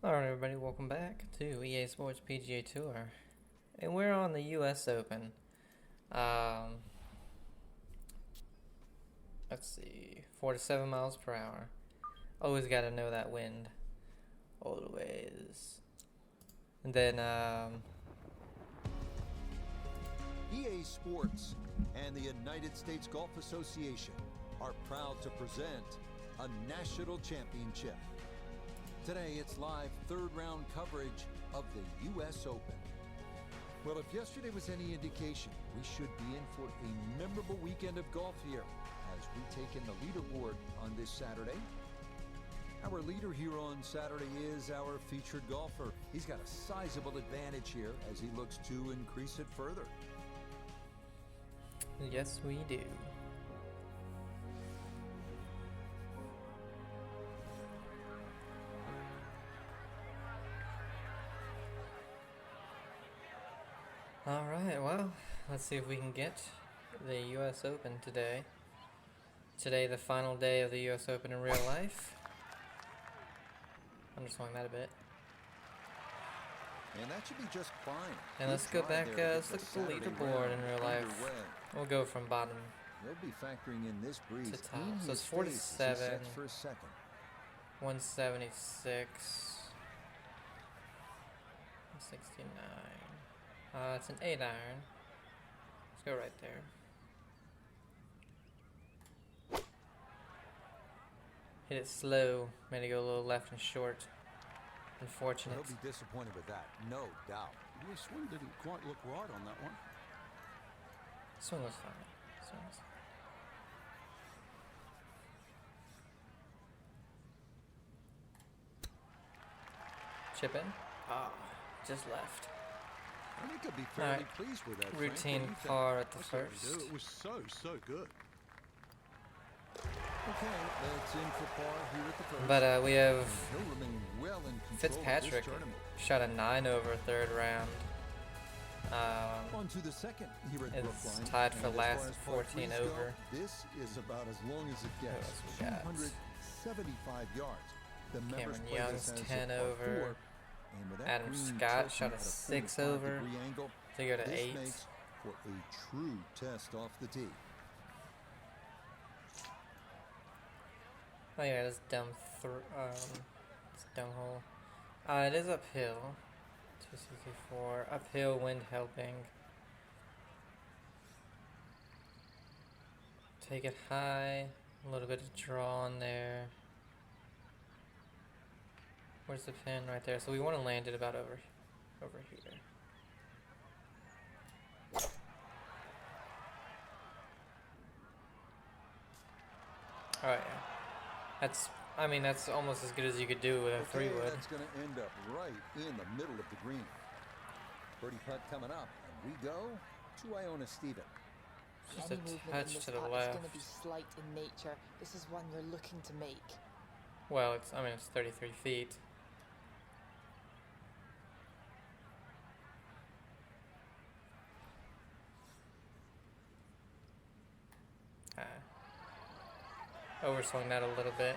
Alright everybody, welcome back to EA Sports PGA Tour. And we're on the US Open. Let's see, 4 to 7 miles per hour. Always gotta know that wind. Always. And then, EA Sports and the United States Golf Association are proud to present a national championship. Today, it's live third-round coverage of the U.S. Open. Well, if yesterday was any indication, we should be in for a memorable weekend of golf here as we take in the leaderboard on this Saturday. Our leader here on Saturday is our featured golfer. He's got a sizable advantage here as he looks to increase it further. yes we do. Alright, well, let's see if we can get the US Open today. Today, the final day of the US Open in real life. I'm just swing that a bit. And that should be just fine. And let's go back, let's look at the leaderboard in real life. We'll go from bottom He'll be factoring in this breeze to top. in So it's his 47, face as he sets for a second. 176, 169. It's an 8 iron. Let's go right there. Hit it slow, made it go a little left and short. Unfortunate. He'll be disappointed with that, no doubt. Your swing didn't quite look right on that one. Swing was fine. Swing was Chip in. Ah, just left. And he could be fairly Alright. pleased with that. Routine Frank. What do you think? par at the That's what we first. do. It was so good. Okay, that's in for par here at the first. But we have He'll remain well in control of Fitzpatrick this tournament. shot a 9 over third round. On to the second here at It's Brookline. tied for And as last far as par 14 threes go, over. This is about as long as it Who gets. else we got? 275 yards. The members Cameron play Young's this as a 10 par over. four, and with that Adam green Scott tilting shot a at 6 45 over. degree angle, To go to this 8. makes for a true test off the tee. Oh yeah, it's dumb. It's a dumb hole. It is uphill. 264 uphill, wind helping. Take it high. A little bit of draw on there. Where's the pin? Right there. So we want to land it about over here. Oh yeah. That's almost as good as you could do with a Okay, 3-wood. that's going to end up right in the middle of the green. Birdie putt coming up, and we go to Iona Stephen. Just Any a movement in touch this to the putt left. is going to be slight in nature. This is one you're looking to make. Well, it's 33 feet. Overswung that a little bit.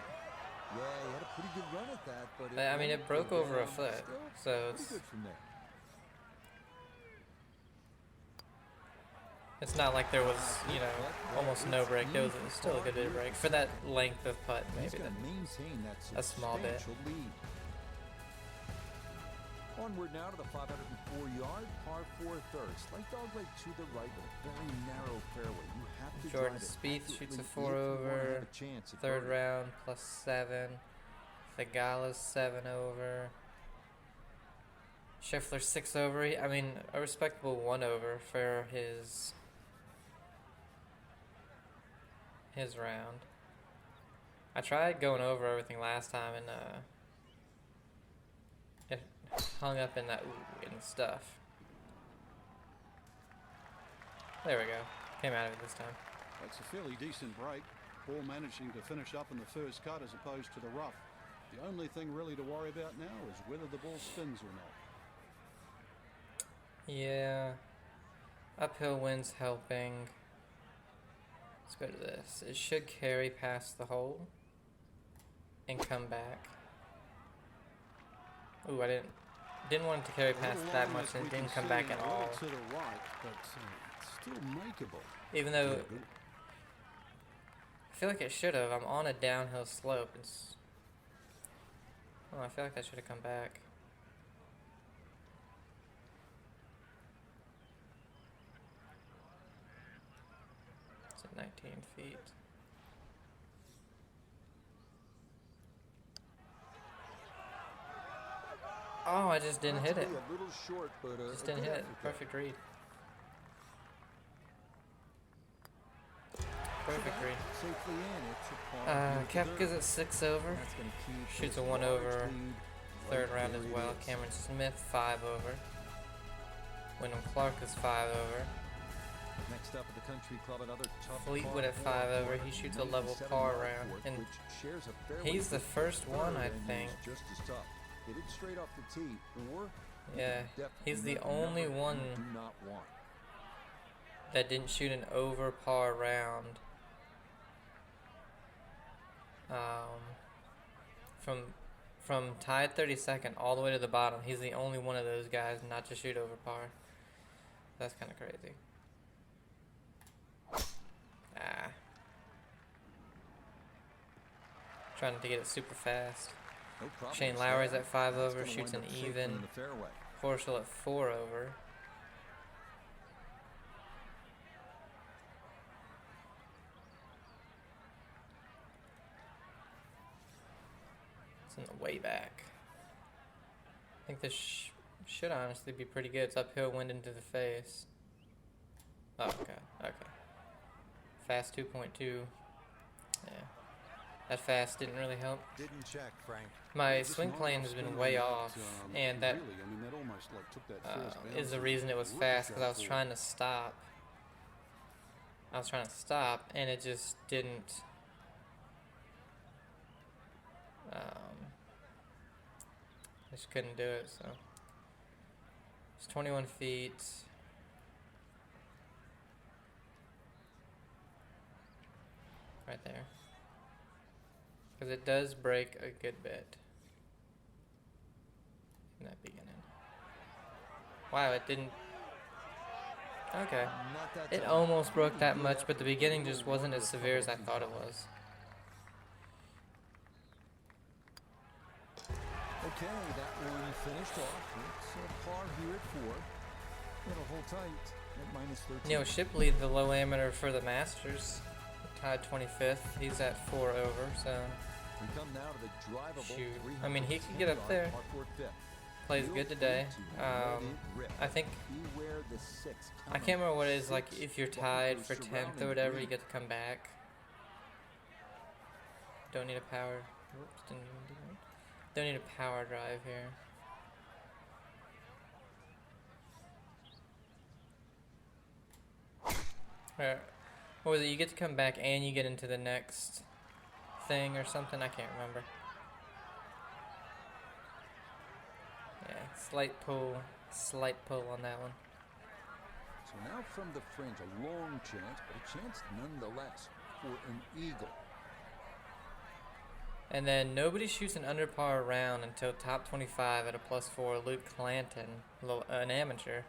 Yeah, he had a pretty good run at that, but It broke over a foot, so pretty it's good from there. it's not like there was, almost no break. There was still a good bit of break for that length of putt. He's Maybe going that. to maintain that a small bit. substantial lead. Onward now to the 504-yard par 4 third. Slight dog leg to the right, but a very narrow fairway. You have to Jordan drive it Spieth shoots accurately a if 4 you wanna have over. a chance at Third birdie. round +7. Thagala's 7 over. Scheffler 6 over. A respectable 1 over for his round. I tried going over everything last time and it hung up in stuff. There we go. Came out of it this time. That's a fairly decent break. Ball managing to finish up in the first cut as opposed to the rough. The only thing really to worry about now is whether the ball spins or not. Yeah. Uphill wind's helping. Let's go to this. It should carry past the hole and come back. Ooh, I didn't want it to carry past that much and it didn't come back at all. To the right, but it's still makeable. Even though I feel like it should have. I'm on a downhill slope. Oh, I feel like I should have come back. It's at 19 feet. Oh, I just didn't hit it. A little short, but Just didn't hit it. Perfect read. Perfect read. Safely in. It's a par here at the Kepka's at 6 over. That's gonna keep Shoots a this 1 large over. lead Third right round where as it well. is. Cameron Smith 5 over. Wyndham Clark is 5 over. Next up at the Country Club, another tough Fleetwood par at 5 over. four. He shoots a level 97 par yard round, court, and which shares a fairway he's the with first one, I third and think. is just as tough. Hit it straight off the tee, or Yeah, he's the definitely only number one you do not want. that didn't shoot an over par round. From tied 32nd all the way to the bottom, he's the only one of those guys not to shoot over par. That's kind of crazy. Trying to get it super fast. No problem Shane with Lowry's that. at 5 That's over, gonna shoots wind an up safely even. in the fairway. Horschel at 4 over. It's in the way back. I think this should honestly be pretty good. It's uphill, wind into the face. Oh, okay, okay. Fast 2.2. Yeah. That fast didn't really help. Didn't check, Frank. My Just swing not plane enough has been spin way on off, that, and that really, I mean, that almost like took that first bounce is the and reason it was looked fast, at because I was that trying to stop. I was trying to stop, and it just didn't. I just couldn't do it, so. It's 21 feet. Right there. Because it does break a good bit in that beginning. Wow, it didn't. Okay. Not that It time. almost broke that Good much, but the effort. beginning Little just wasn't wonder as a severe as couple I of thought it things was. Okay, that one finished off. It's a par here at 4. It'll hold tight at minus 13. Neil Shipley, the low amateur for the Masters, tied 25th. He's at 4 over, so We come now to the drivable. shoot. I mean, he could get up there. Plays good today. I think Beware the 6. I can't remember what it is, like if you're tied for 10th or whatever, you get to come back. Don't need a power. Whoops, didn't even do that. Don't need a power drive here. What was it? You get to come back and you get into the next thing or something? I can't remember. Yeah, slight pull on that one. So now from the fringe, a long chance, but a chance nonetheless for an eagle. And then nobody shoots an under par round until top 25 at a +4. Luke Clanton, an amateur,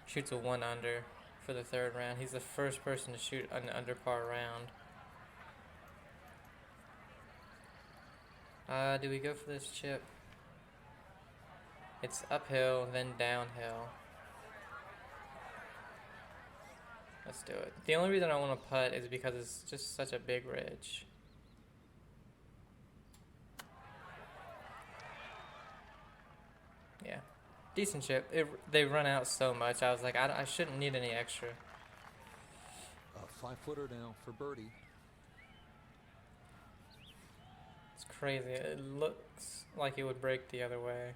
shoots a 1 under for the 3rd round. He's the first person to shoot an under par round. Do we go for this chip? It's uphill, then downhill. Let's do it. The only reason I want to putt is because it's just such a big ridge. Yeah, decent chip. They run out so much. I was like, I shouldn't need any extra. A 5-footer now for birdie. It's crazy. It looks like it would break the other way.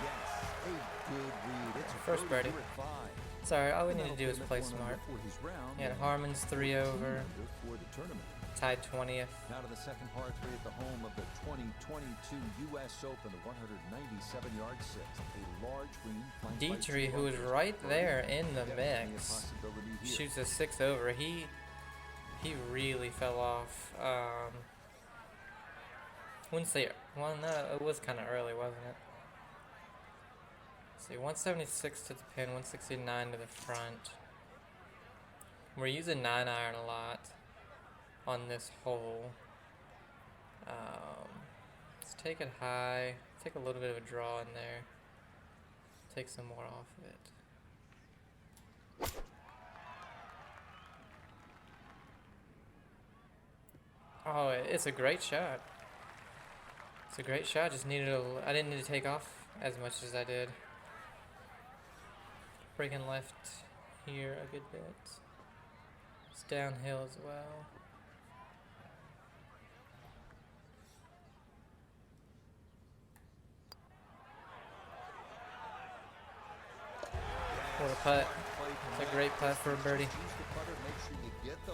Yes, a good read. It's a First birdie. here at 5. It's alright. All we need to do is play smart. Yeah, Harmon's 3 over. For the tournament. Tied 20th. Now to the second par 3 at the home of the 2022 U.S. Open, the 197-yard sixth. A large green flanked by Dietrich, two who was bunkers. right there in the Definitely a mix, possibility here. shoots a 6 over. He really fell off. Wouldn't say, well, no, it was kind of early, wasn't it? Let's see, 176 to the pin, 169 to the front. We're using 9-iron a lot on this hole. Let's take it high, take a little bit of a draw in there, take some more off of it. Oh, it's a great shot. It's a great shot. Just needed a. I didn't need to take off as much as I did. Breaking left here a good bit. It's downhill as well. What a putt. It's a great putt for a birdie.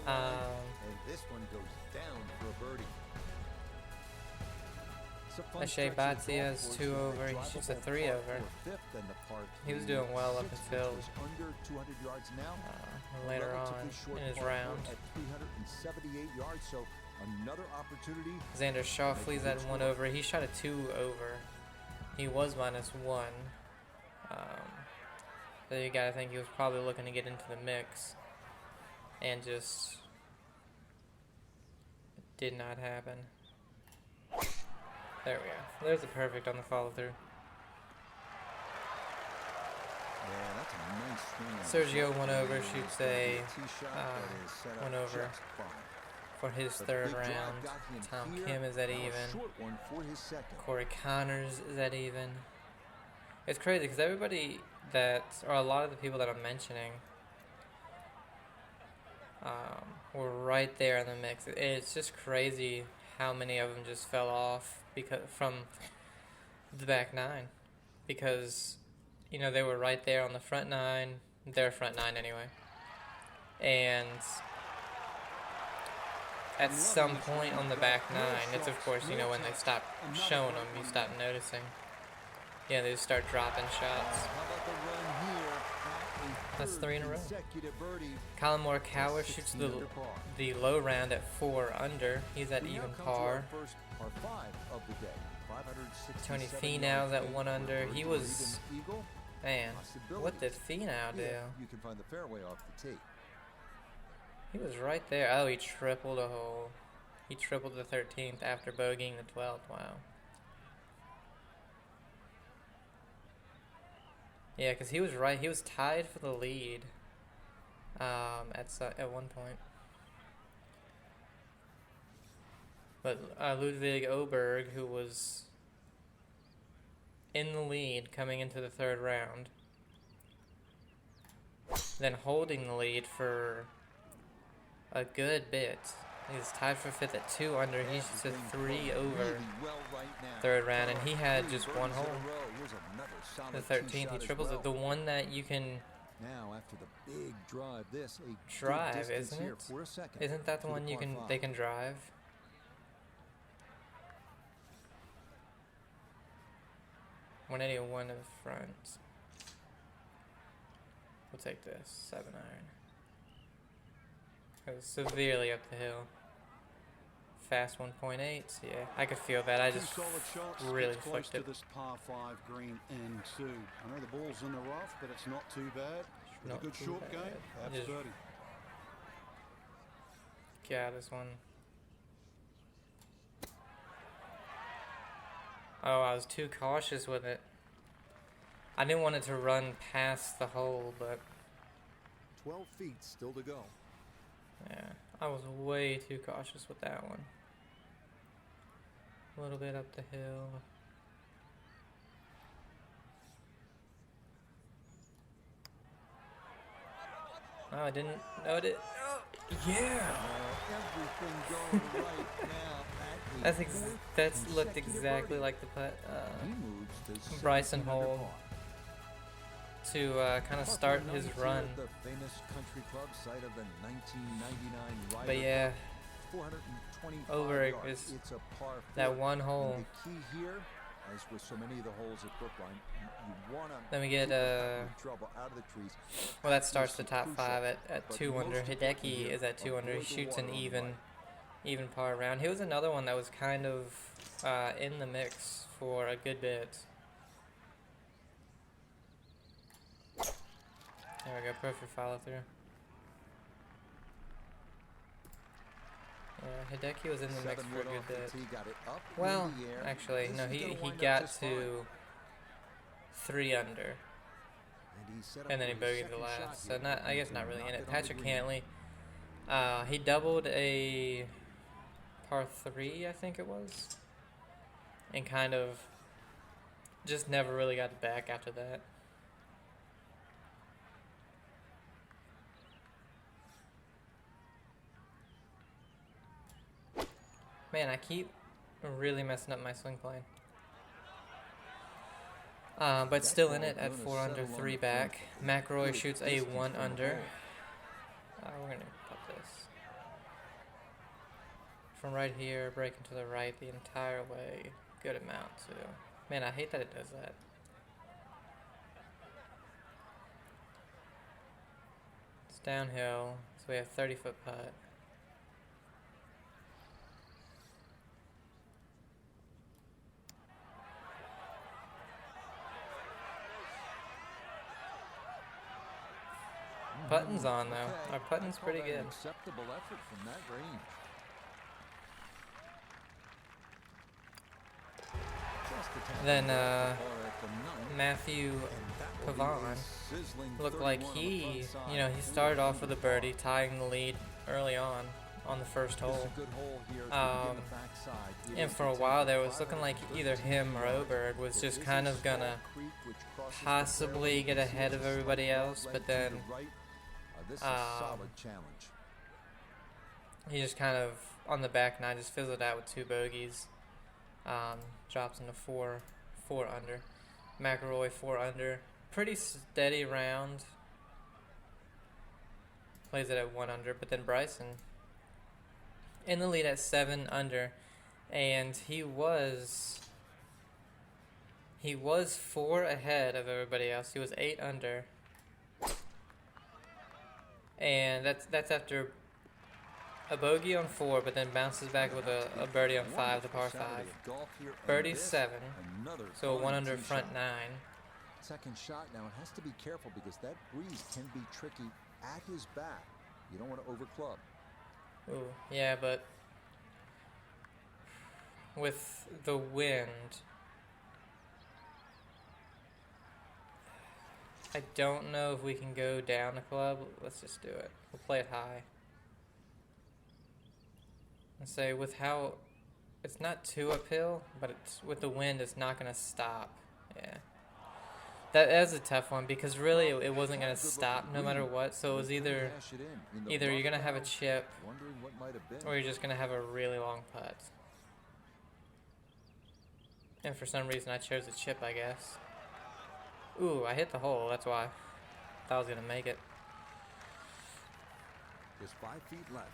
And this one goes down for a birdie. Ashay Batsy has 2 over. He shoots a 3 over. He was doing well up until later on in his round. Xander Schauffele's at 1 over. He shot a 2 over. He was -1. So you gotta think he was probably looking to get into the mix, and just did not happen. There we go. There's the perfect on the follow through. Yeah, that's a nice swing. Sergio 1 over shoots a 1 over for his third round. Tom Kim is at even. Corey Connors is at even. It's crazy because everybody or a lot of the people that I'm mentioning, were right there in the mix. It's just crazy how many of them just fell off from the back 9, because they were right there on the front 9, their front 9 anyway, and at some point on the back 9, it's of course when they stop showing them, you stop noticing. Yeah, they just start dropping shots. That's 3 in a row. Colin Morikawa shoots the low round at 4 under. He's at even par. Tony Finau's at 1 under. He was, man, what did Finau do? You can find the fairway off the tee. He was right there. Oh, he tripled a hole. He tripled the 13th after bogeying the 12th. Wow. Yeah, because he was right. He was tied for the lead at one point. But Ludwig Oberg, who was in the lead coming into the third round, then holding the lead for a good bit. He's tied for 5th at 2 under. He shoots a 3 over third round, and he had just 1 hole. The 13th, he triples it. The one that you can after the big drive, drive, isn't it? Isn't that the one they can drive? $181 in the front. We'll take this 7-iron. It was severely up the hill. Fast 1.8. Yeah, I could feel that. I just really flicked it. To this par 5 green end too. I know the ball's in the rough, but it's not too bad. It's a good short game. That's 30. Yeah, this one. Oh, I was too cautious with it. I didn't want it to run past the hole, but 12 feet still to go. Yeah, I was way too cautious with that one. A little bit up the hill. Oh, I didn't know it. Oh, yeah. That's looked exactly like the putt. Bryson Hole to kind of start his run. At the famous country club site of the 1999 But Ryder yeah, Cup, 425 over yards. is It's a par that 4. one hole. And the key here, as with so many of the holes at Brookline, you want to Then we get trouble out of the trees. well, that starts the top Crucial. 5 at But 2 most under. important Hideki here, is at 2 under. He avoid the shoots an water on the even right. par round. He was another one that was kind of in the mix for a good bit. There we go, perfect follow through. Yeah, Hideki was in the mix 7 for a wood good off the bit. tee, got it up in Well, the air. actually, This no, is he gonna wind up got just fine. to 3 under, And he set up and then he for his bogeyed the second shot last. So here, not, I guess looking not to really in knock it. on the Patrick green. Cantley, he doubled a par 3, I think it was, and kind of just never really got it back after that. Man, I keep really messing up my swing plane. But still in it at 4 under, 3 back. McIlroy shoots a 1 under. We're going to put this from right here, breaking to the right the entire way. Good amount, too. Man, I hate that it does that. It's downhill, so we have 30-foot putt. Putting's on, though. Our putting's pretty good. Acceptable effort from that range. Then Matthew Pavon looked like he started off with a birdie, tying the lead early on the first hole. And for a while there, it was looking like either him or Oberg was just kind of gonna possibly get ahead of everybody else, but then he just kind of on the back nine just fizzled out with 2 bogeys. Drops into 4 under. McIlroy 4 under. Pretty steady round. Plays it at 1 under, but then Bryson in the lead at 7 under, and he was 4 ahead of everybody else. He was 8 under, and that's after a bogey on 4, but then bounces back with a birdie on 5, the par 5. Birdie 7, so a 1 under front 9. Second shot now, it has to be careful because that breeze can be tricky at his back. You don't want to overclub. Ooh, yeah, but with the wind, I don't know if we can go down the club. Let's just do it. We'll play it high. And say with how it's not too uphill, but it's with the wind, it's not going to stop. Yeah. That is a tough one because really it wasn't going to stop no matter what. So it was either you're going to have a chip or you're just going to have a really long putt. And for some reason I chose a chip, I guess. Ooh, I hit the hole. That's why. Thought I was going to make it. Just 5 feet left.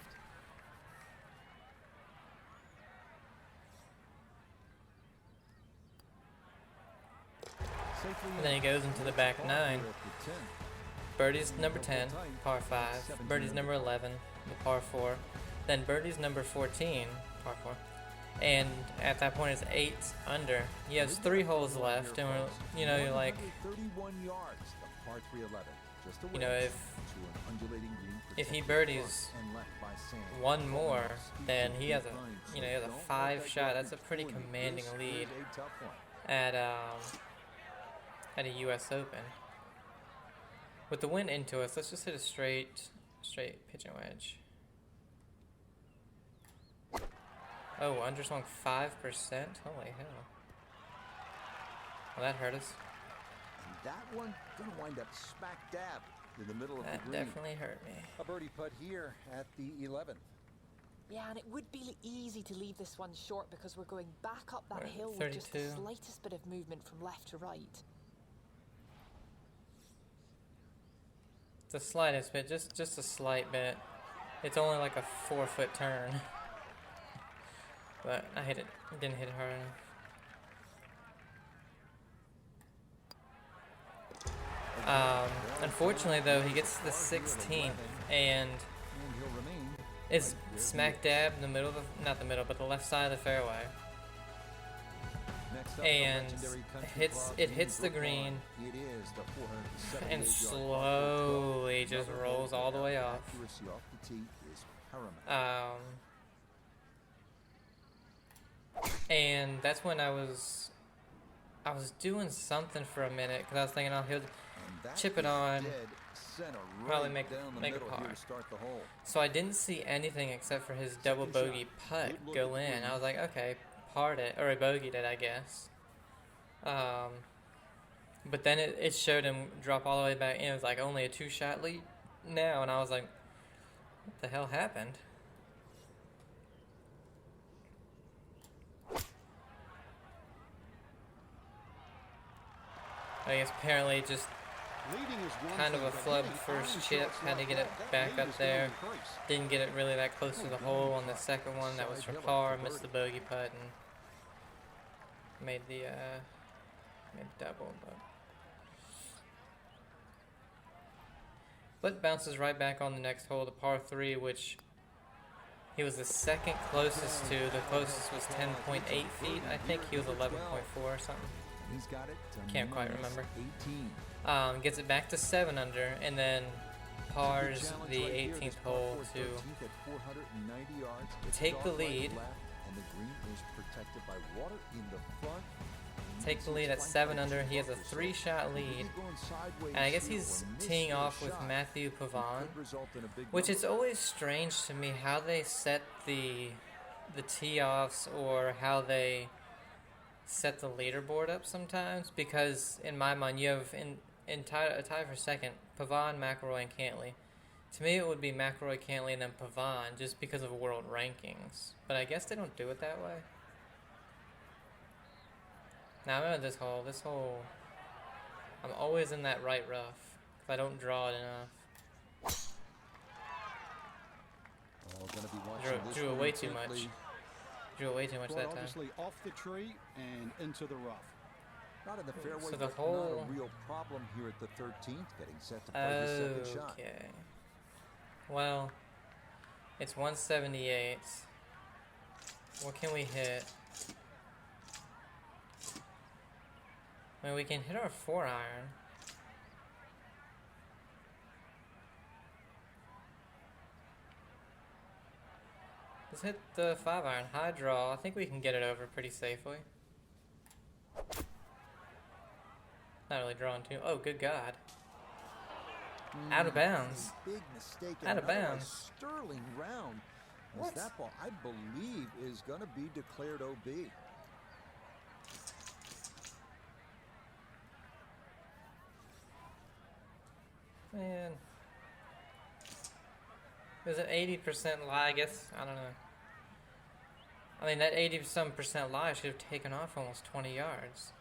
And then he goes into the back 9. Birdie's number 10, par 5. Birdie's number 11, the par 4. Then birdie's number 14, par 4. And at that point, it's 8 under. He has 3 holes left, and you're like, if he birdies 1 more, then he has a 5 shot. That's a pretty commanding lead at a U.S. Open. With the wind into us, let's just hit a straight pitching wedge. Oh, underswung 5%? Holy hell. Well, that hurt us. And that one gonna wind up smack dab in the middle of the green. That definitely hurt me. A birdie putt here at the 11th. Yeah, and it would be easy to leave this one short because we're going back up that hill with just the 32. slightest bit of movement from left to right. The slightest bit, just a slight bit. It's only like a 4-foot turn. But I hit it, didn't hit it hard enough. Unfortunately though, he gets the 16th and is smack dab in the middle of the, not the middle, but the left side of the fairway. And it hits the green and slowly just rolls all the way off. And that's when I was doing something for a minute because I was thinking, oh, he'll chip it on, probably make a par. So I didn't see anything except for his double bogey putt go in. I was like, okay, parred it, or I bogeyed it, I guess. But then it showed him drop all the way back in. It was like only a 2-shot lead now, and I was like, what the hell happened? I guess apparently just kind of a flub first chip, had to get it back up there. Didn't get it really that close to the hole on the second one. That was for par, missed the bogey putt and made the double. But bounces right back on the next hole, the par 3, which he was the second closest to. The closest was 10.8 feet. I think he was 11.4 or something. Can't quite remember. Gets it back to 7 under, and then pars the 18th hole to take the lead. Take the lead at 7 under. He has a 3-shot lead, and I guess he's teeing off with Matthew Pavon, which it's always strange to me how they set the tee-offs or how they set the leaderboard up sometimes, because in my mind you have a tie for second, Pavon, McIlroy, and Cantley. To me it would be McIlroy, Cantley, and then Pavon just because of world rankings, but I guess they don't do it that way. Now I remember this hole, I'm always in that right rough if I don't draw it enough. Drew it way too much. Drew it way too much that time. Obviously off the tree and into the rough. Not in the fairway, so the but hole, not a real problem here at the 13th, getting set to play his second shot. Okay. Well, it's 178. What can we hit? I mean, we can hit our 4-iron. Let's hit the 5-iron. High draw. I think we can get it over pretty safely. Not really drawing too. Oh, good God. Out of bounds. Big mistake. Out of bounds. Sterling round. What? That ball, I believe, is going to be declared OB. Man. There's an 80% lie, I guess. I don't know. I mean, that 80% lie should have taken off almost 20 yards.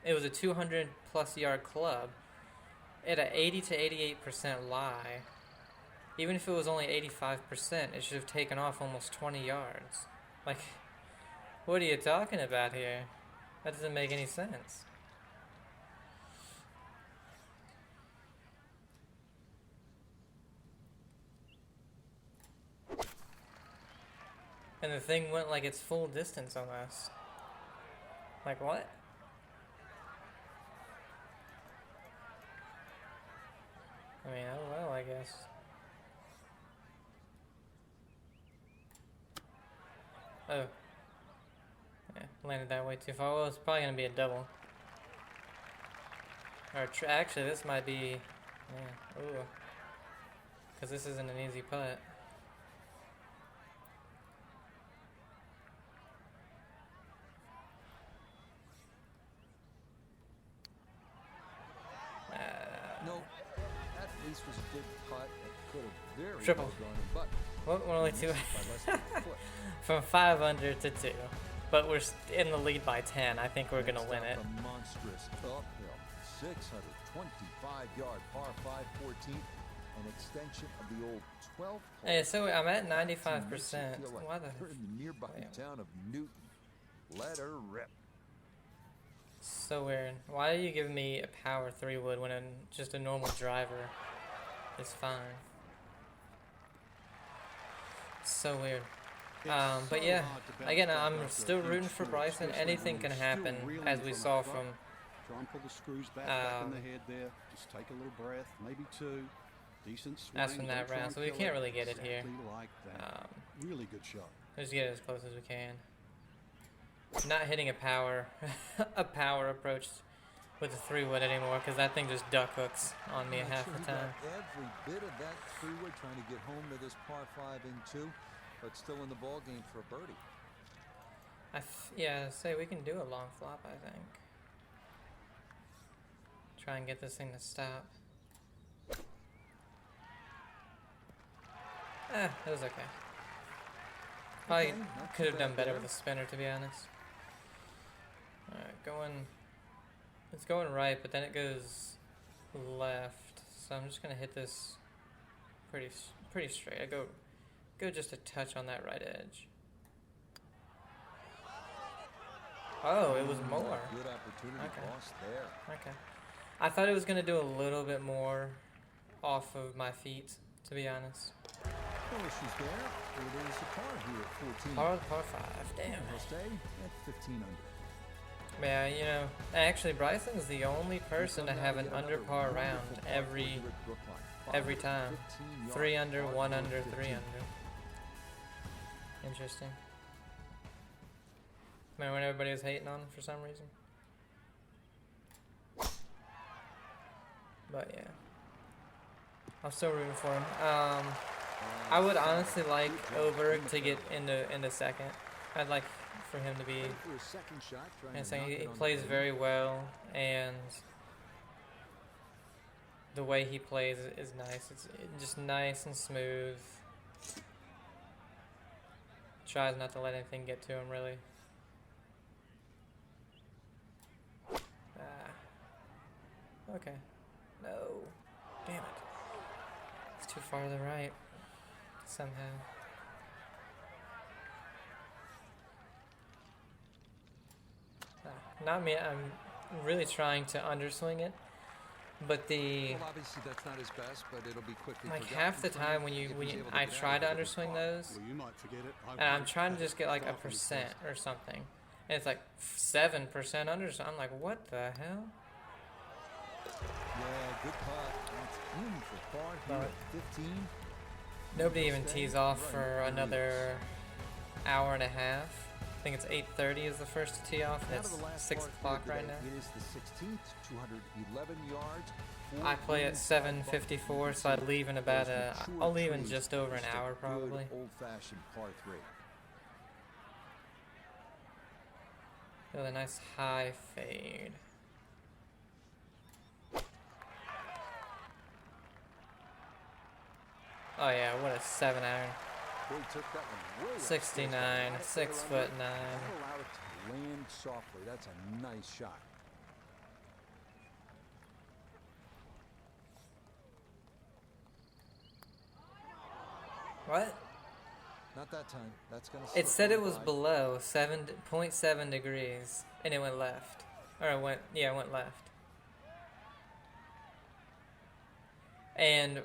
It was a 200-plus yard club. At an 80 to 88% lie, even if it was only 85%, it should have taken off almost 20 yards. Like, what are you talking about here? That doesn't make any sense. And the thing went like its full distance almost. Like what? I mean, oh well, I guess. Oh. Yeah, landed that way too far. Well, it's probably going to be a double. Or actually, this might be... Yeah, ooh. Because this isn't an easy putt. No, that at least was a good putt. It could have very Triple. well gone in, but Well, we're only two. by less than a foot. From 5 under to 2. But we're in the lead by 10. I think we're going to win it. A monstrous uphill 625-yard par 5 14th. an extension of the old 12th hole. Hey, so I'm at That makes 95%. you feel like Why the? you're in the nearby town of Newton. Let her rip. So weird. Why are you giving me a power 3 wood when just a normal driver is fine? So weird. But yeah, again, I'm still rooting for Bryson. Anything can happen, as we saw from. Try and pull the screws back in the head there. Just take a little breath, maybe two. Decent swing. As from that Don't try round, and so we kill can't really get it here. Exactly like that. Really good shot. Let's get it as close as we can. Not hitting a power, a power approach with a 3 wood anymore, because that thing just duck hooks on me half the time. Every bit of that 3-wood trying to get home to this par 5 in 2, but still in the ball game for a birdie. Yeah, say we can do a long flop, I think. Try and get this thing to stop. It was okay. Probably could have done better with a spinner, to be honest. Alright, it's going right, but then it goes left. So I'm just gonna hit this pretty straight. I go just a touch on that right edge. Oh, it was more. Good opportunity lost there. Okay. I thought it was gonna do a little bit more off of my feet, to be honest. No issues there. It is a par here at 14. Par 5, damn. He'll stay at 15 under. Yeah, you know, actually Bryson's the only person to have an under par round every time. 3 under, 1 under, 3 under. Interesting. Remember when everybody was hating on him for some reason? But yeah. I'm still rooting for him. I would honestly like Oberg to get into second. I'd like for him to be. And saying he plays very well, and the way he plays is nice. It's just nice and smooth. Tries not to let anything get to him, really. Okay. No. Damn it. It's too far to the right. Somehow. Not me. I'm really trying to underswing it, but Well, obviously that's not his best, but it'll be quickly like forgotten half the from time him when if he's able to I get try out to of it. underswing those, Well, you might forget it. and I'm trying to just get like a percent or something, and it's like 7% under. So I'm like, what the hell? Yeah, good putt. That's in for par here at 15. Nobody even tees off for another hour and a half. I think it's 8:30 is the first to tee off, and it's 6 o'clock right now. It is the 16th, 211 yards. I play at 7:54, so I'd leave in about I'll leave in just over an hour probably. Old-fashioned par 3. With a nice high fade. Oh yeah, what a 7-iron. Boy, he took that one way up. 69, 6'9". Allow it to land softly. That's a nice shot. What? Not that time. That's gonna. It said slip it was by. below 7.7 degrees, and it went left. Or it went left. And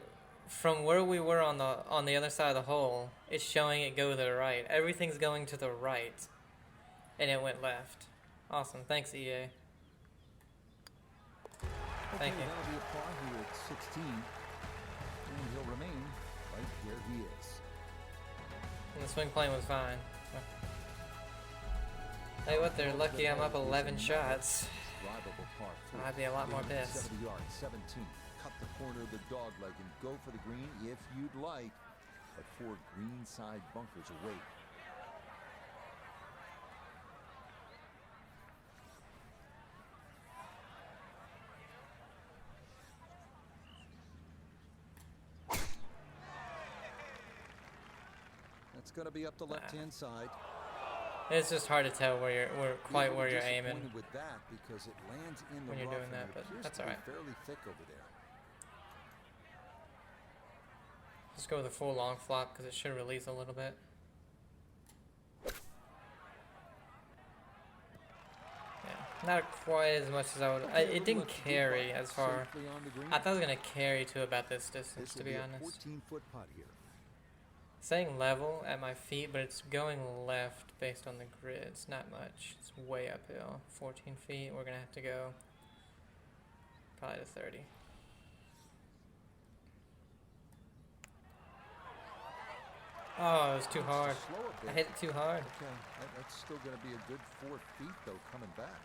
from where we were on the other side of the hole, it's showing it go to the right. Everything's going to the right, and it went left. Awesome. Thanks, EA. Thank you. That'll be a par here at 16, and he'll remain right where he is. And the swing plane was fine. Hey, what? They're lucky I'm up 11 shots. Drivable par 3. I'd be a lot more pissed. 70 yards, 17. Cut the corner of the dog leg and go for the green if you'd like. But 4 greenside bunkers await. That's going to be up the left-hand side. It's just hard to tell where you're aiming Disappointed with that because it lands in the when you're rough doing and that, it but appears that's to be alright. fairly thick over there. just go with a full long flop because it should release a little bit. Yeah, not quite as much as I would. It didn't carry as far. I thought it was gonna carry to about this distance, to be honest. 14-foot putt here. Saying level at my feet, but it's going left based on the grid. It's not much. It's way uphill. 14 feet. We're gonna have to go probably to 30. Oh, it was too hard. I hit it too hard. Okay, that's still going to be a good 4 feet, though, coming back.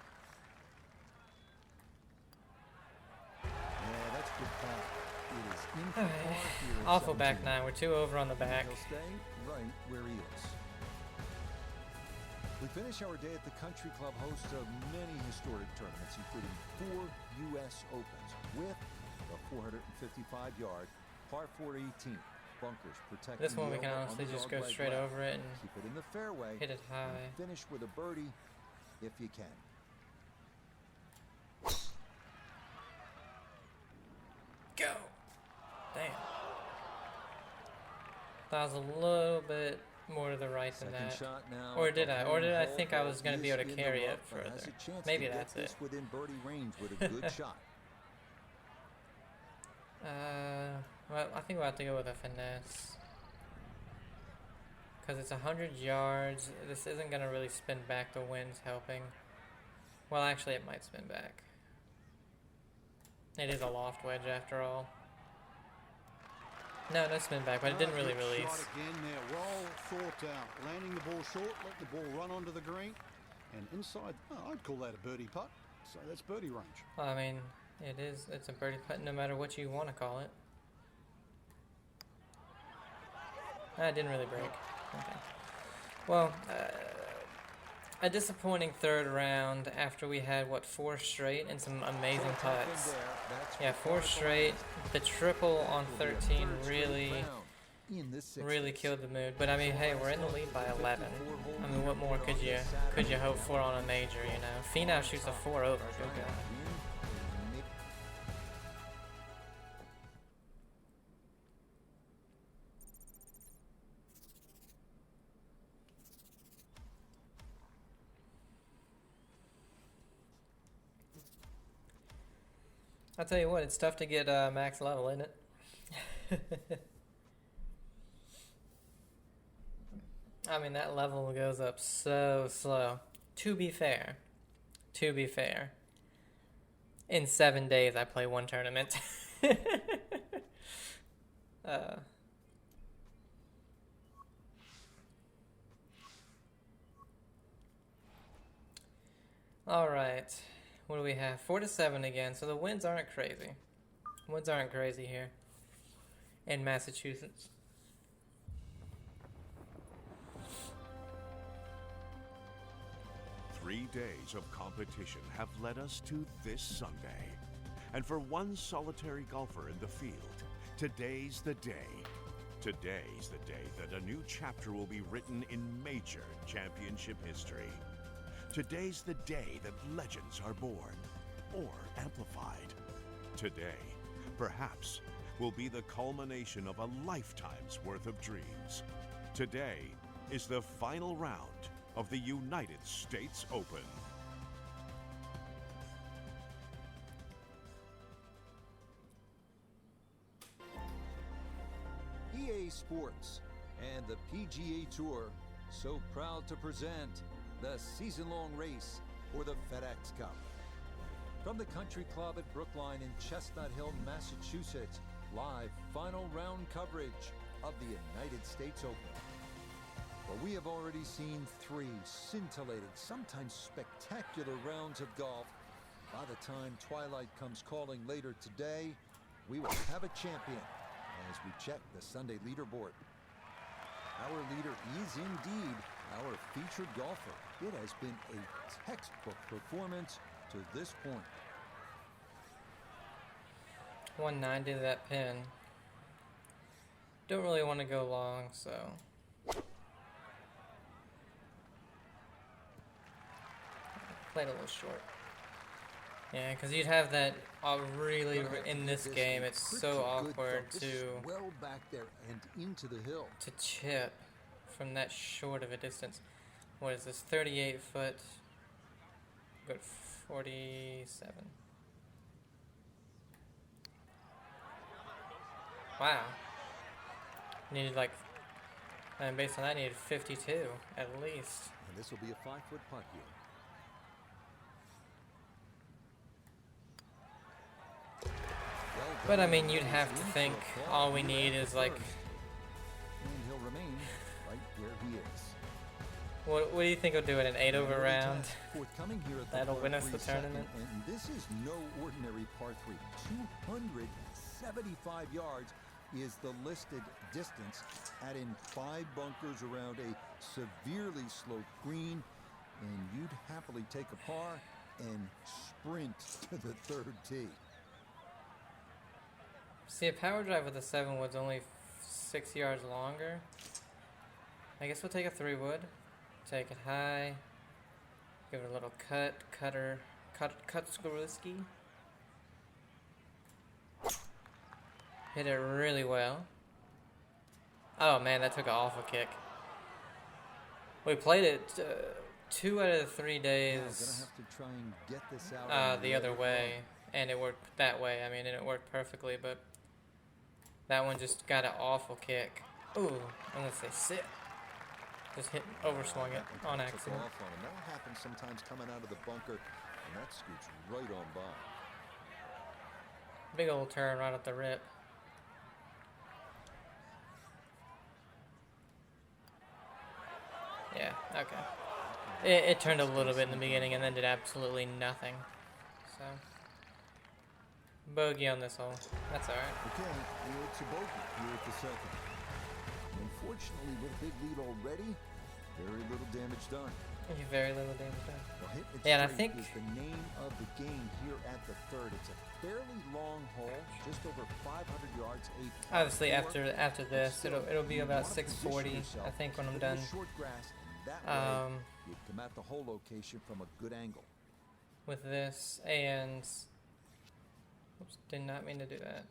Yeah, that's good path. It is in for par here at Awful back 17. 9. We're 2 over on the back. He'll stay right where he is. We finish our day at the Country Club, host of many historic tournaments, including 4 U.S. Opens with the 455-yard par 4 18. Bunkers protecting This one we the can over honestly just underdog go leg straight left. over it and Keep it in the fairway. hit it high. And finish with a birdie if you can. Go! Damn. That was a little bit more to the right than Second that. shot now. Or did I? Or did I Hole think I was going to be is able to in the carry it rough, but has further? a chance Maybe to get that's this it. within birdie range with a good shot. Well, I think we'll have to go with a finesse. Because it's 100 yards. This isn't going to really spin back. The wind's helping. Well, actually, it might spin back. It is a loft wedge after all. No spin back, but it didn't really Good release. Shot again there, well thought out. Landing the ball short, let the ball run onto the green. And inside, I'd call that a birdie putt. So that's birdie range. Well, I mean, it is. It's a birdie putt no matter what you want to call it. It didn't really break. Okay. Well, a disappointing third round after we had, what, 4 straight and some amazing putts. Yeah, 4 straight. The triple on 13 really killed the mood. But I mean, hey, we're in the lead by 11. I mean, what more could you hope for on a major, you know? Finau shoots a 4 over. Good God. I'll tell you what, it's tough to get max level, isn't it? I mean, that level goes up so slow. To be fair, in 7 days I play 1 tournament. All right. What do we have? 4-7 again. So the winds aren't crazy. Winds aren't crazy here in Massachusetts. Three days of competition have led us to this Sunday. And for one solitary golfer in the field, today's the day. Today's the day that a new chapter will be written in major championship history. Today's the day that legends are born or amplified. Today, perhaps, will be the culmination of a lifetime's worth of dreams. Today is the final round of the United States Open. EA Sports and the PGA Tour so proud to present the season-long race for the FedEx Cup. From the Country Club at Brookline in Chestnut Hill, Massachusetts, live final round coverage of the United States Open. But we have already seen 3 scintillating, sometimes spectacular rounds of golf. By the time twilight comes calling later today, we will have a champion as we check the Sunday leaderboard. Our leader is indeed our featured golfer. It has been a textbook performance to this point. 190 to that pin. Don't really want to go long, so. Played a little short. Yeah, because you'd have that really, Gonna have to in give this this game, a it's pretty so good awkward thump. This is to well back there and into the hill. chip from that short of a distance. What is this, 38 foot? Good 47. Wow. Needed like, and based on that, needed 52 at least. And this will be a 5-foot putt here. Well But I done. mean, you'd He's have in to for think a fall all we here need at is the like, third. And he'll remain right where he is. what do you think we'll do in an 8 over Another round? test forthcoming here at the That'll par win us three the tournament. second, and this is no ordinary par 3. 275 yards is the listed distance. Add in 5 bunkers around a severely sloped green, and you'd happily take a par and sprint to the third tee. See, a power drive with a 7 wood's only 6 yards longer. I guess we'll take a 3 wood. Take it high. Give it a little cut Skowroski. Hit it really well. Oh man, that took an awful kick. We played it 2 out of the 3 Yeah, days gonna have to try and get this out on the other way, run. and it worked that way. I mean, and it worked perfectly, but that one just got an awful kick. Ooh, I'm gonna say sit. Just hit, overswung it That one on took accident. off on him. That happens sometimes coming out of the bunker, and that scoots right on by. Big old turn right at the rip. Yeah, okay. It turned a little bit in the beginning and then did absolutely nothing. So, bogey on this hole. That's alright. Okay, it's a bogey here at the second. Unfortunately, with a big lead already, very little damage done. Very little damage done. Well, hit it Yeah, and I straight think- is the name of the game here at the third. It's a fairly long hole, just over 500 yards. Obviously, after this, it'll be about 640. I think when I'm done. Short grass, and that way Um, you come at the hole location from a good angle. with this and oops, did not mean to do that.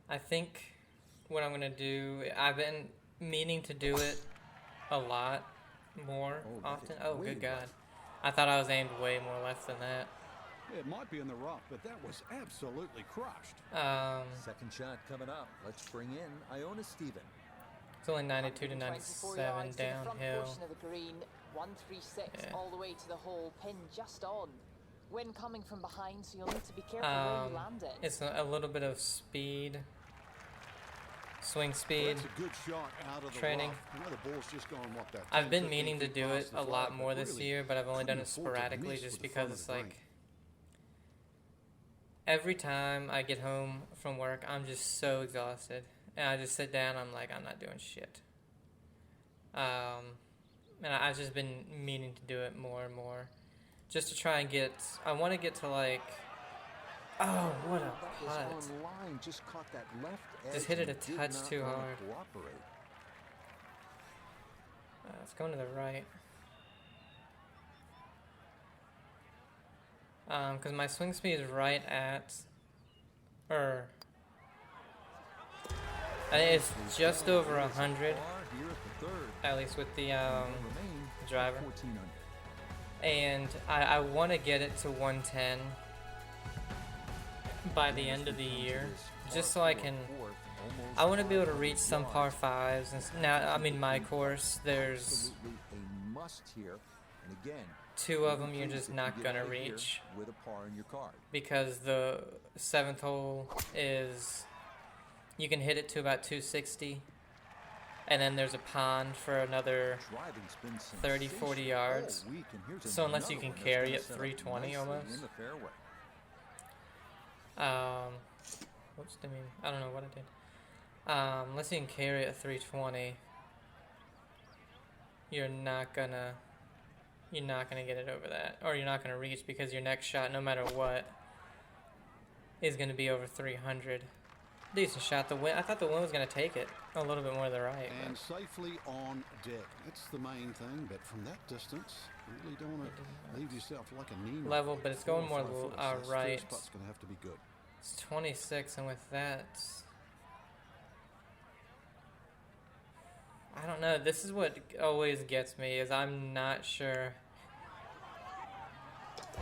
I think what I'm gonna do, I've been meaning to do it a lot more Oh, that often. is Oh, way good God. left. I thought I was aimed way more left than that. It might be in the rough, but that was absolutely crushed. Second shot coming up. Let's bring in Iona Steven. It's only 92 to 124 97 yards to the front downhill. portion of the green, 136 Yeah. all the way to the hole, pin just on. Wind coming from behind, so you'll need to be careful where you land it. It's a little bit of speed, swing Well, speed. that's a good shot out of the training. rough. You know, the ball's just going, what, that I've 10, been 15 meaning to feet do past it the a lot flag, more but this really year, but I've only done couldn't it afford to sporadically miss just with the because front it's of the like green. every time I get home from work, I'm just so exhausted, and I just sit down. I'm like, I'm not doing shit. And I've just been meaning to do it more and more, just to try and get. I want to get to like. Oh, what a That was putt! on line. Just caught that left edge. Just hit it a and did touch not too wanna hard. Cooperate. It's going to the right. Because my swing speed is right at, or it's just over 100, Par here at the third. at least with the Remain driver. 14 under. And I want to get it to 110 by the end of the year, just so I can. I want to be able to reach some par fives. And now, I mean, my course, there's Absolutely a must here. And again, 2 of them you're pleased just if not you get gonna out of here reach with a par in your card. because the 7th hole is you can hit it to about 260, and then there's a pond for another Driving's been 30, 40 yards. sensational all week, and here's So unless you another can one that's carry gonna it set up 320 nicely almost. in the fairway. Whoops, I mean, I don't know what I did. Unless you can carry it at 320, you're not gonna get it over that, or you're not gonna reach, because your next shot, no matter what, is gonna be over 300. Decent shot. The wind. I thought the wind was gonna take it a little bit more to the right. And safely on deck. That's the main thing. But from that distance, you really don't want to leave yourself like a knee. Level, but it's going more right. First putt's going to have to be good. It's 26, and with that, I don't know. This is what always gets me, is I'm not sure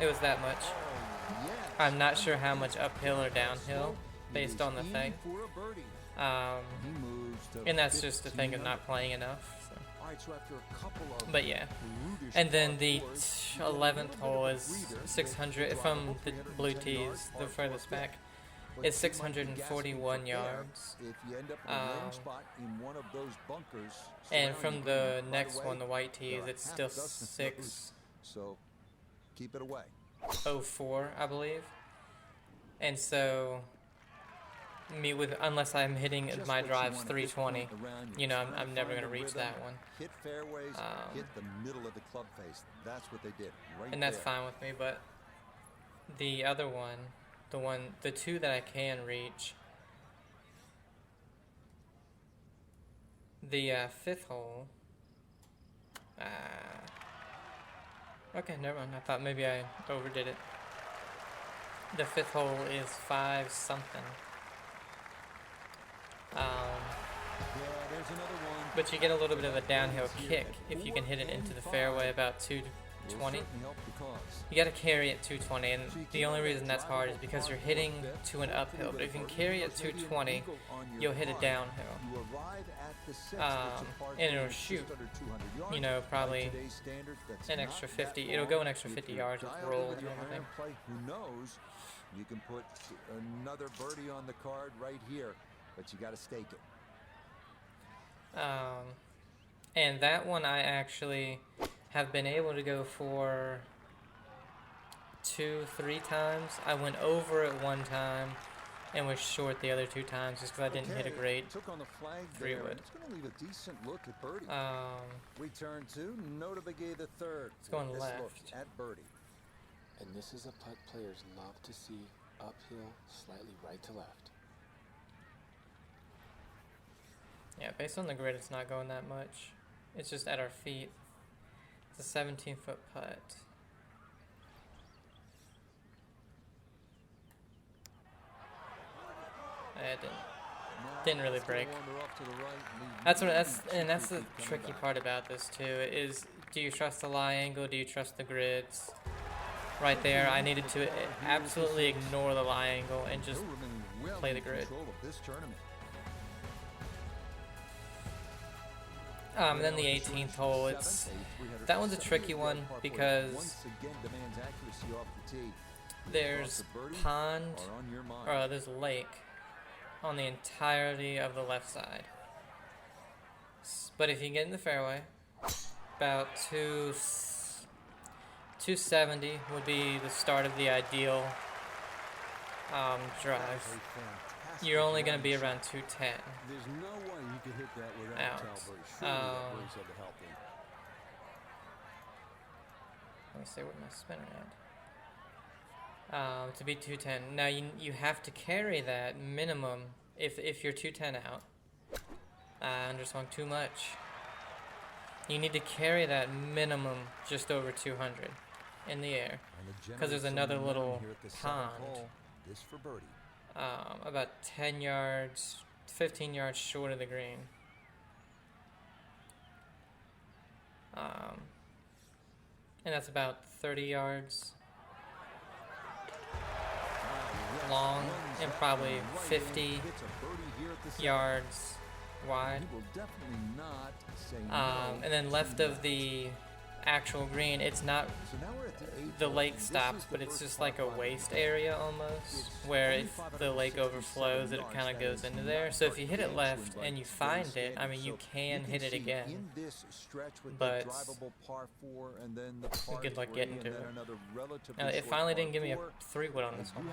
it was that much. I'm not sure how much uphill or downhill based on the thing. And that's just the thing of not playing enough. So. But yeah. And then the 11th hole is 600 from the blue tees, the furthest back. It's 641 yards. And from the next one, the white tees, it's still 6. So keep it away. 04, I believe. And so unless I'm hitting my drives 320, you know, I'm never going to reach that one. Hit fairways, hit the middle of the club face. That's what they did. And that's fine with me, but the other one, the two that I can reach, the 5th hole, okay, never mind. I thought maybe I overdid it. The 5th hole is 5 something. But you get a little bit of a downhill kick if you can hit it into the fairway about 220. You got to carry it 220, and the only reason that's hard is because you're hitting to an uphill. But if you can carry it 220, you'll hit it downhill. And it'll shoot, you know, probably an extra 50. It'll go an extra 50 yards with roll and everything. Who knows? You can put another birdie on the card right here, but you got to stake it. And that one I actually have been able to go for 2-3 times. I went over it one time and was short the other 2 times just because I didn't hit a great 3-wood. It's going to leave a decent look at birdie. Return to Nota Begay the third. It's going left. Look at birdie. And this is a putt players love to see, uphill, slightly right to left. Yeah, based on the grid, it's not going that much. It's just at our feet. It's a 17-foot putt. It didn't really break. That's the tricky part about this too. Is do you trust the lie angle? Do you trust the grids? Right there, I needed to absolutely ignore the lie angle and just play the grid. And then the 18th hole, that one's a tricky one because there's there's a lake on the entirety of the left side. But if you get in the fairway, about 270 would be the start of the ideal drive. You're only going to be around 210. There's no way you could hit that without out. Let me see what my spinner at. To be 210. Now you have to carry that minimum if you're 210 out. I underswung too much. You need to carry that minimum just over 200 in the air because there's another little pond. This for birdie. About 10 yards, 15 yards short of the green. And that's about 30 yards long and probably 50 yards wide. And then left of the actual green, it's not, the lake stops, but it's just like a waste area almost, where if the lake overflows, it kind of goes into there. So if you hit it left and you find it, I mean, you can hit it again, but good luck getting to it. Now, it finally didn't give me a 3-wood on this one.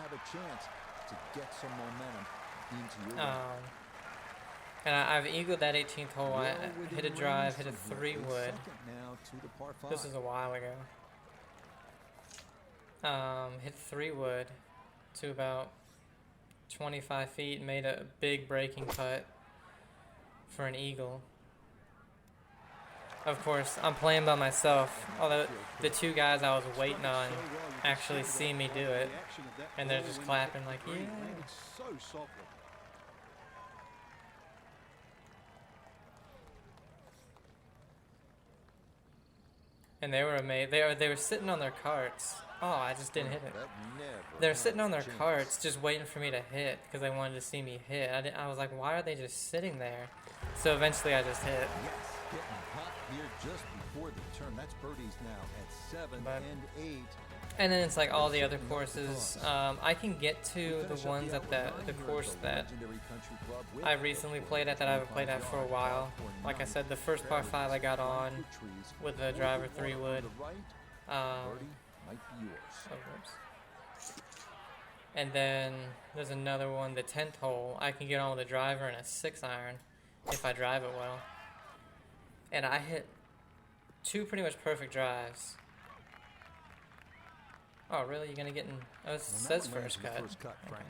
And I've eagled that 18th hole. I hit a drive, hit a 3-wood. This is a while ago. Hit 3-wood to about 25 feet, made a big breaking putt for an eagle. Of course, I'm playing by myself, although the two guys I was waiting on actually see me do it, and they're just clapping like, yeah. So softly. And they were amazed. They were sitting on their carts. Oh, I just didn't hit it. They're sitting on their carts just waiting for me to hit because they wanted to see me hit. I was like, why are they just sitting there? So eventually I just hit. Yes, getting hot here just before the turn. That's birdies now at 7 and 8. And then it's like all the other courses. I can get to the ones at the course that I recently played at that I haven't played at for a while. Like I said, the first par 5 I got on with the driver 3-wood. And then there's another one, the 10th hole. I can get on with a driver and a 6-iron if I drive it well. And I hit 2 pretty much perfect drives. Oh, really? You're gonna get in? Oh, it says first cut. Okay.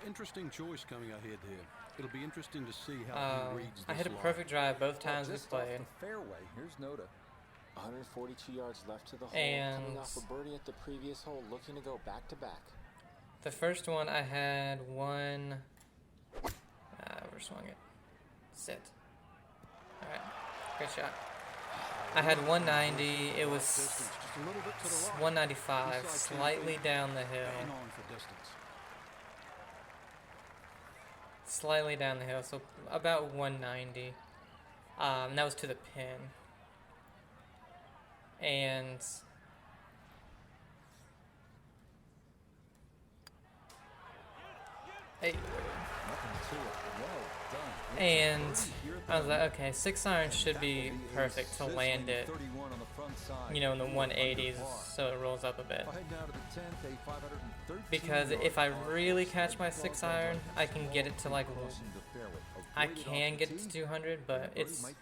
Interesting choice coming ahead here. It'll be interesting to see how he reads this I hit a lie. perfect drive both times we played. Fairway. Here's Noda. 142 yards left to the hole. And coming off a birdie at the previous hole, looking to go back to back. the first one I had one. Overswung it. Sit. All right, great shot. I had 190. It was 195, slightly down the hill. Bang on for distance. Slightly down the hill, so about 190. That was to the pin. And hey, and I was like, okay, 6-iron should be perfect to land it, you know, in the 180s, so it rolls up a bit. Because if I really catch my 6-iron, I can get it to like, I can get it to 200, but it's like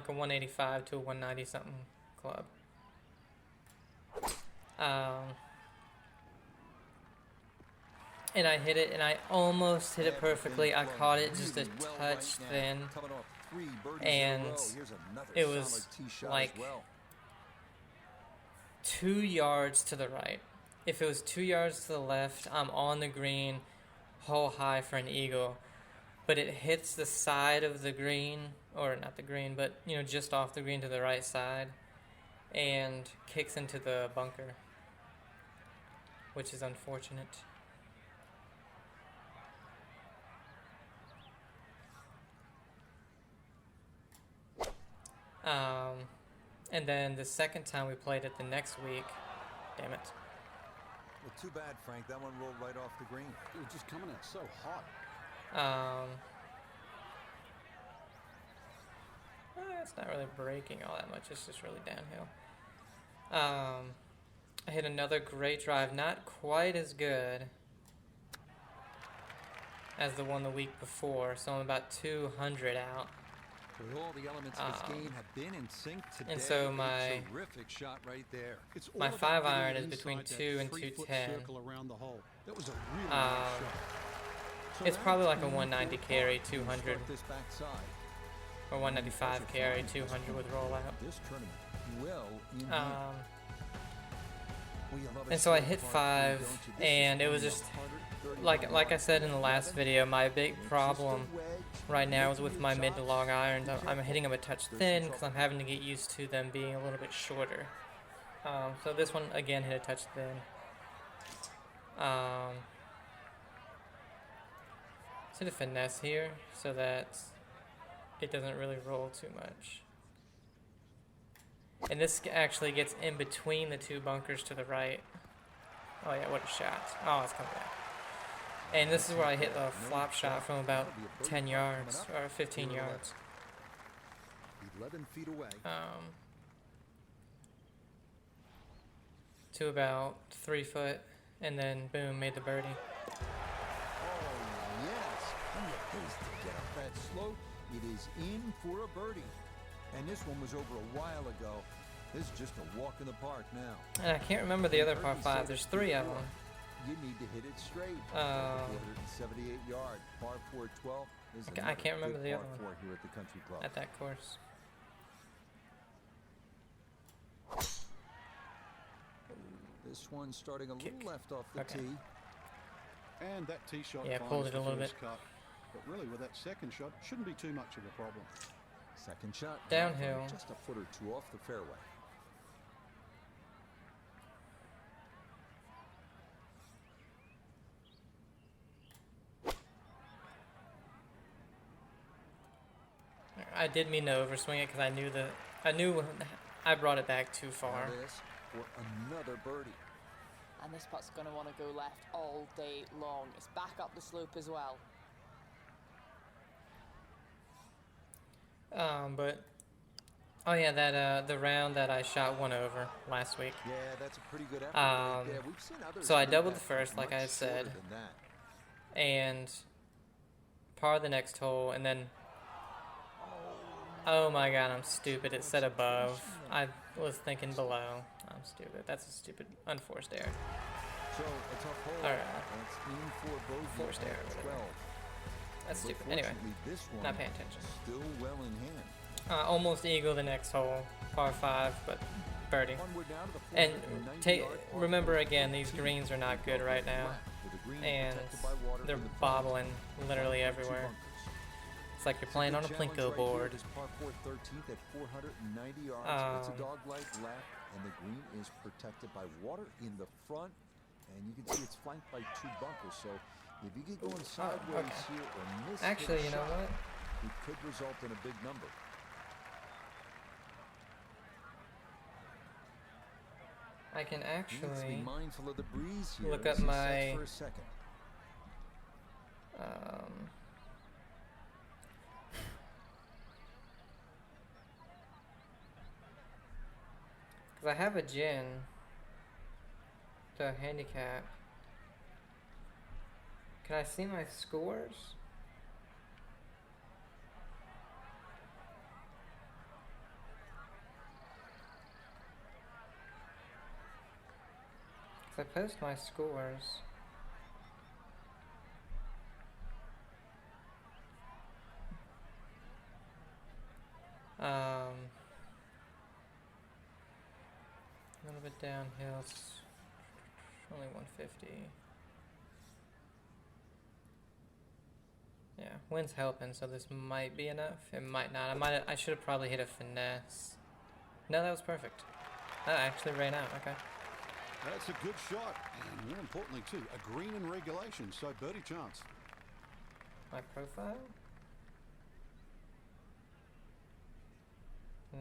a 185 to a 190 something club. And I hit it, and I almost hit it perfectly. I caught it just a touch thin, and it was like 2 yards to the right. If it was 2 yards to the left, I'm on the green, hole high for an eagle. But it hits the side of the green, or not the green, but you know, just off the green to the right side, and kicks into the bunker, which is unfortunate. And then the second time we played it the next week, damn it. Well, too bad, Frank. That one rolled right off the green. It was just coming out so hot. It's not really breaking all that much. It's just really downhill. I hit another great drive, not quite as good as the one the week before, so I'm about 200 out. But all the elements of this game have been in sync today. And so my terrific shot right there. It's my all 5-iron about is between inside 2 that and 3-foot 210. circle around the hole. That was a really nice shot. It's probably like a 190 carry, 200, This backside. or 195 carry, 200 with rollout. This tournament well in And so I hit 5, and it was just like I said in the last video, my big problem right now is with my mid to long irons. I'm hitting them a touch thin because I'm having to get used to them being a little bit shorter. So this one again hit a touch thin. So the finesse here so that it doesn't really roll too much. And this actually gets in between the 2 bunkers to the right. Oh yeah, what a shot. Oh, it's coming back. And this is where I hit the flop shot from about 10 yards, or 15 yards. 11 feet away. To about 3 foot, and then boom, made the birdie. Oh, yes. And the pace to get up that slope. It is in for a birdie. And this one was over a while ago. This is just a walk in the park now. And I can't remember the other par 5. There's 3 of them. you need to hit it straight. 478 yard par 412 is I can't remember the other par one 4 here at the country club. at that course. This one starting a Kick. little left off the Okay. tee. And that tee shot Yeah, finds pulled it the a little first bit. cut. But really, with that second shot, shouldn't be too much of a problem. Second shot Downhill. just a foot or two off the fairway. I did mean to overswing it because I knew I brought it back too far. Now this for another birdie. And this putt's going to want to go left all day long. It's back up the slope as well. But oh yeah, that the round that I shot one over last week. Yeah, that's a pretty good effort right there. We've seen others So I do doubled that the first, like much I had said. shorter than that. And par the next hole, and then oh my god, I'm stupid. It said above. I was thinking below. I'm stupid. That's a stupid unforced error. So a tough hole. All right. That's in for bogey Forced at error, whatever. 12. That's But stupid. Anyway, fortunately, this one not paying attention. Still well in hand. Almost eagle the next hole, par 5, but birdie. Onward now to the And 490-yard par remember 4 again, these 14. greens are not good right now, With the green and protected by water they're in the front. bobbling literally Two everywhere. bunkers. It's like you're playing on a Good challenge plinko right board. here. This par 4 13th at 490 yards. It's a dog leg left, and the green is protected by water in the front. And you can see it's flanked by 2 bunkers. So if you get going sideways okay. here or miss Actually, the you know shot, what? it could result in a big number. I can You need to be actually mindful of the breeze here. look as up he sets my for a second. because I have a gin, the handicap. Can I see my scores? Because I post my scores. A little bit downhill, it's only 150. Yeah, wind's helping, so this might be enough. It might not. I should have probably hit a finesse. No, that was perfect. That actually ran out. Okay. That's a good shot. And more importantly, too, a green in regulation, so birdie chance. My profile? No.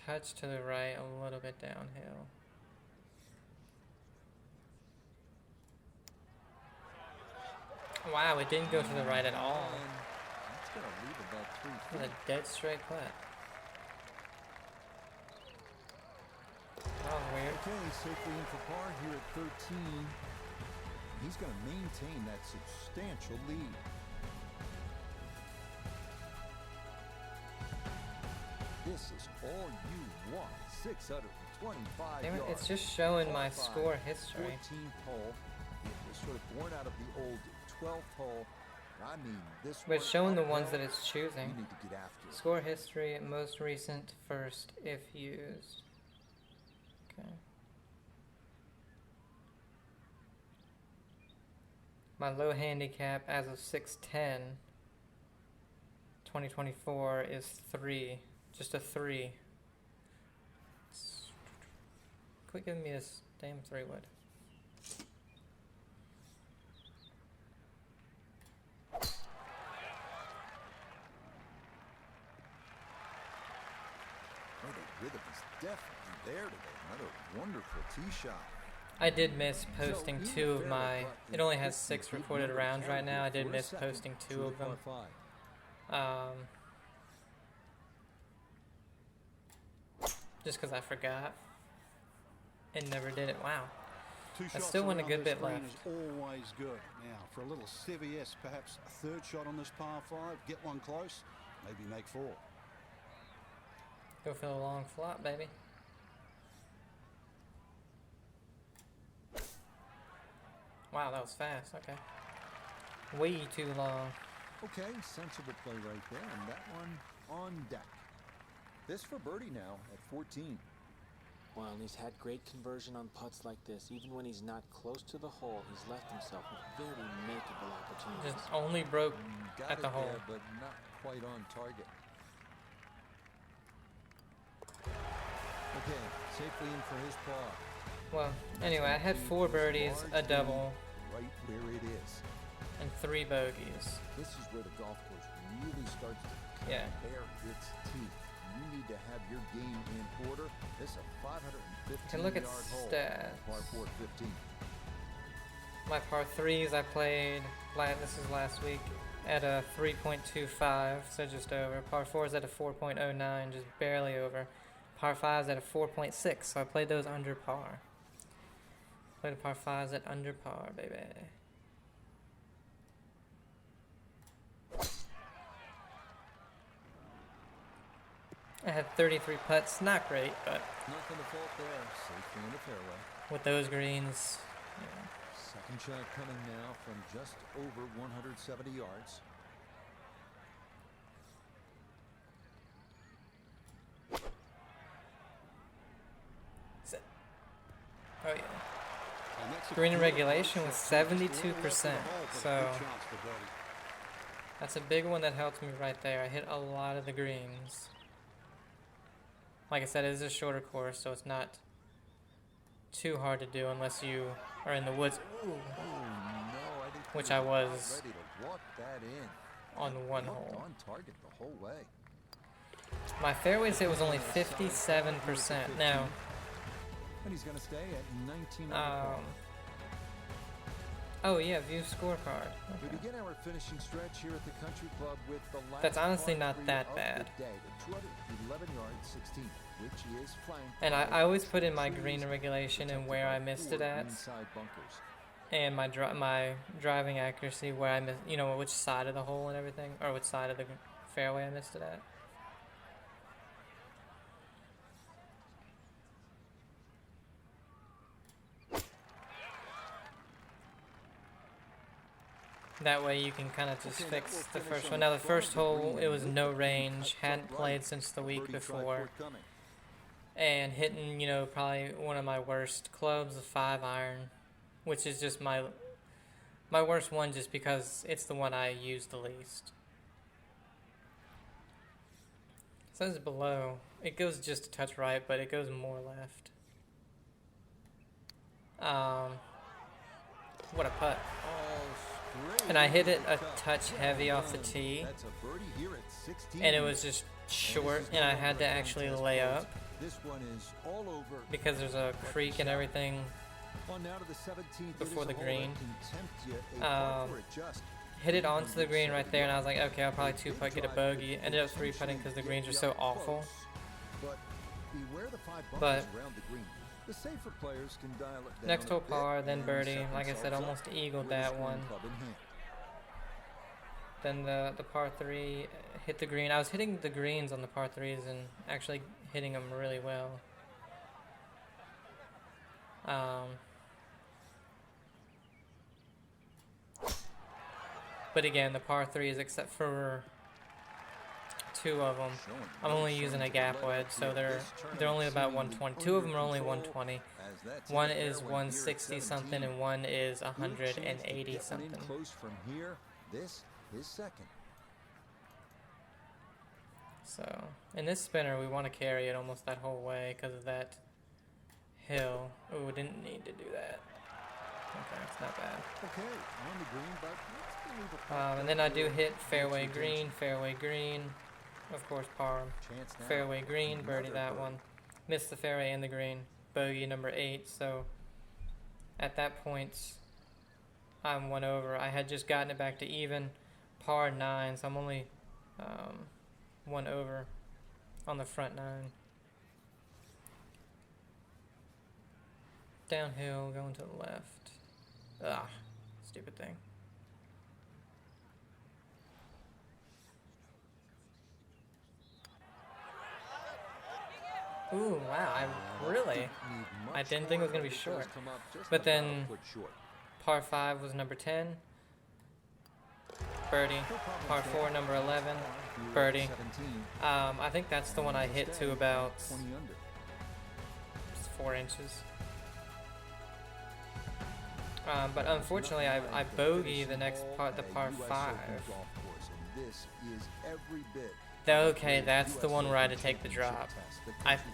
Touch to the right, a little bit downhill. Wow, it didn't go to the right at all. And that's going to leave about 3 What feet. a dead straight putt. That was weird. Okay, safely in for par here at 13. He's going to maintain that substantial lead. This is all you want. 625 Damn it, yards. it's just showing my Par 5, score history. 14th hole. It was sort of born out of the old 12th hole. I mean, this But it's one showing the uphill, ones that it's choosing. You need to get after it. Score history, most recent, first, if used. Okay. My low handicap as of 6/10, 2024 is 3. Just a 3. Quit giving me this damn 3-wood. Oh, the rhythm is definitely there today. Another wonderful tee shot. I did miss posting 2 of my... It only has 6 recorded rounds right now. I did miss posting 2 of them. Just because I forgot and never did it. Wow. Two I shots still want a around good this bit green left. is always good. Now, for a little CVS, perhaps a third shot on this par 5, get one close, maybe make 4. Go for the long flop, baby. Wow, that was fast. Okay. Way too long. Okay, sensible play right there, and that one on deck. This for birdie now at 14. Well, and he's had great conversion on putts like this. Even when he's not close to the hole, he's left himself with very makeable opportunities. Just only broke Got at the it hole. there, but not quite on target. Okay, safely in for his par. Well, anyway, I had 4 birdies, a double, Right where it is. and 3 bogeys. This is where the golf course really starts to Yeah. bare its teeth. You need to have your game in order. This is a 515 Can look at yard hole. stats. Par 4 15. My par 3s I played, this is last week, at a 3.25, so just over. Par 4s at a 4.09, just barely over. Par 5s at a 4.6, so I played those under par. Played the par 5s at under par, baby. I had 33 putts, not great, but Nothing to fault there. Safely in the fairway. with those greens, yeah. Second shot coming now from just over 170 yards. Sit. Oh yeah. And that's a Green in good regulation was shot. Just 72%, a little left of the hole, but a so good chance for birdie. that's a big one that helped me right there. I hit a lot of the greens. Like I said, it is a shorter course, so it's not too hard to do unless you are in the woods. Ooh, Oh, no, I think Which he I about was ready to walk that in. on one Looked hole. on target the whole way. My fairway hit was only 57%. Now, And he's going to stay at 19 under par. oh yeah, view scorecard. We Okay. begin our finishing stretch here at the Country Club with the last That's honestly par not 3 that of bad. the day, the 211 yard 16, which is flanked And by I always put in my trees green in regulation and protected where by I missed 4 it at, greenside bunkers. and my driving accuracy where I missed, you know, which side of the hole and everything, or which side of the fairway I missed it at. That way you can kind of just Okay, fix that will the finish first on one. the Now the front first of the hole, green it was with no the range, cut hadn't front played right. since the week Birdie try before, forthcoming. and hitting, you know, probably one of my worst clubs, a 5-iron, which is just my worst one just because it's the one I use the least. It says below, it goes just a touch right, but it goes more left. What a putt. Oh, straight And I hit it into a the cup. touch Well heavy off the done. tee, That's a birdie here at 16. and it was just short, and I had to actually lay up This one is all over. because there's a creek and everything. On now to the 17th. Before it is the a hole that green. can tempt you a par for it just Hit it onto the green right there, and I was like, okay, I'll probably 2-putt, get a bogey. Ended up 3-putting because the greens are so awful. But beware the 5 bunkers But around the green. The safer players can dial it down next a hole bit par, then and birdie. set Like I said, themselves up almost eagled with a that strong one. club in hand. Then the par 3 hit the green. I was hitting the greens on the par 3s and actually hitting them really well. But again, the par 3s, except for 2 of them, Showing I'm no only using a signs of gap let wedge, up so here. they're This only tournament about seemingly 120. 2 of them are under only control 120. as that's in One the is fairway here at 160 something, 17. and one is Good chance to 180 get one in something. close from here. This is second. So, in this spinner, we want to carry it almost that whole way because of that hill. Oh, we didn't need to do that. Okay, it's not bad. Okay, on the green, but let's leave a putt And then I do there hit for fairway attention. green, of course par, Chance now. fairway green, birdie Another that birdie. one. Missed the fairway and the green, bogey number 8, so at that point, I'm 1 over. I had just gotten it back to even, par 9, so I'm only 1 over on the front 9. Downhill, going to the left. Ah, stupid thing. Ooh, wow, I didn't think it was gonna be short. But then par 5 was number 10. Birdie. Par 4, number 11. Birdie. I think that's the one I hit to about 4 inches. But unfortunately, I bogey the next part, the par 5. Okay, that's the one where I had to take the drop.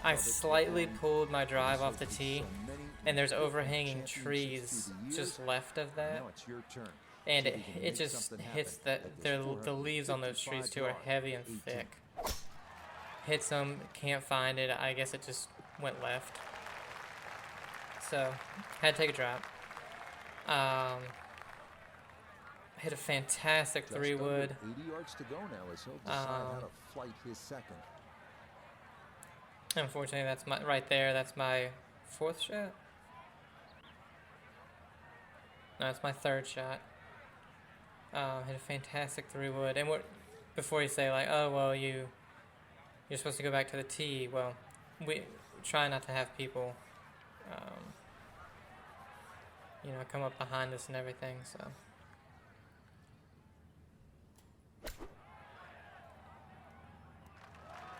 I slightly pulled my drive off the tee, and there's overhanging trees just left of that. And it just hits the leaves on those trees too are heavy and thick. Hits them, can't find it. I guess it just went left. So, had to take a drop. Hit a fantastic 3-wood. 80 yards to go now as he'll decide how to flight his second. Unfortunately, that's my right there. That's my 4th shot. No, that's my 3rd shot. Hit a fantastic 3-wood. And before you say like, oh well, you're supposed to go back to the tee. Well, we try not to have people, come up behind us and everything. So.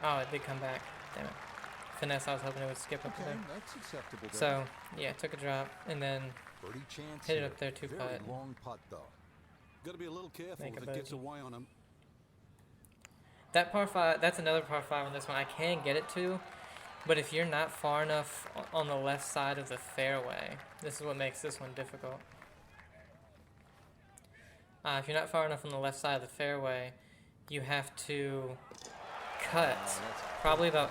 Oh, it did come back. Damn it. Finesse, I was hoping it would skip up there. That's acceptable. So, yeah, took a drop and then hit it up there 2 putt. Long putt though. Got to be a little careful if it gets away on him. That par 5, that's another par 5 on this one. I can get it to, but if you're not far enough on the left side of the fairway, this is what makes this one difficult. If you're not far enough on the left side of the fairway, you have to cut probably about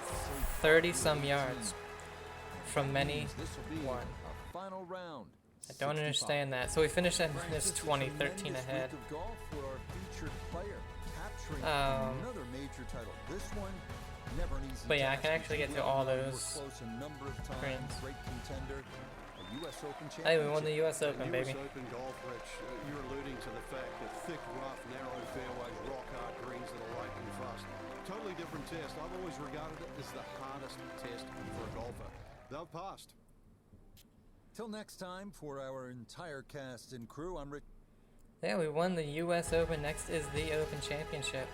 30-some yards from many one. Final round. I don't understand that. So we finished at minus 20, 13 ahead. But yeah, I can actually get to all those greens. Hey, we won the U.S. Open, baby. U.S. Open golf, Rich, you're alluding to the fact that thick, rough, narrow fairways, rock-hard greens that are lightning fast. Totally different test. I've always regarded it as the hardest test for a golfer. They've passed. Till next time, for our entire cast and crew, I'm Rich. Yeah, we won the U.S. Open. Next is the Open Championship.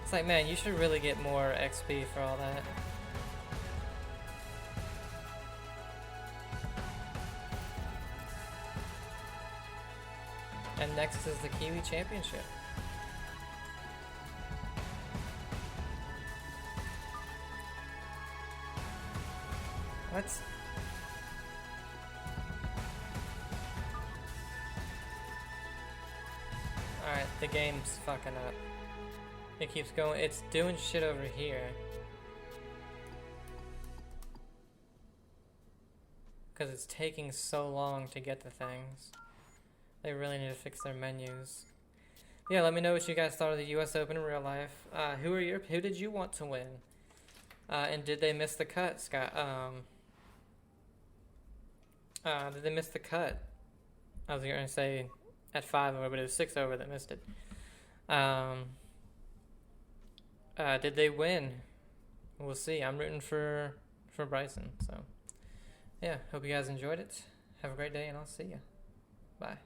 It's like, man, you should really get more XP for all that. And next is the Kiwi Championship. What? Alright, the game's fucking up. It keeps going. It's doing shit over here. Because it's taking so long to get the things. They really need to fix their menus. Yeah, let me know what you guys thought of the U.S. Open in real life. Who did you want to win? And did they miss the cut, Scott? Did they miss the cut? I was going to say at 5 over, but it was 6 over that missed it. Did they win? We'll see. I'm rooting for Bryson. So, yeah, hope you guys enjoyed it. Have a great day, and I'll see you. Bye.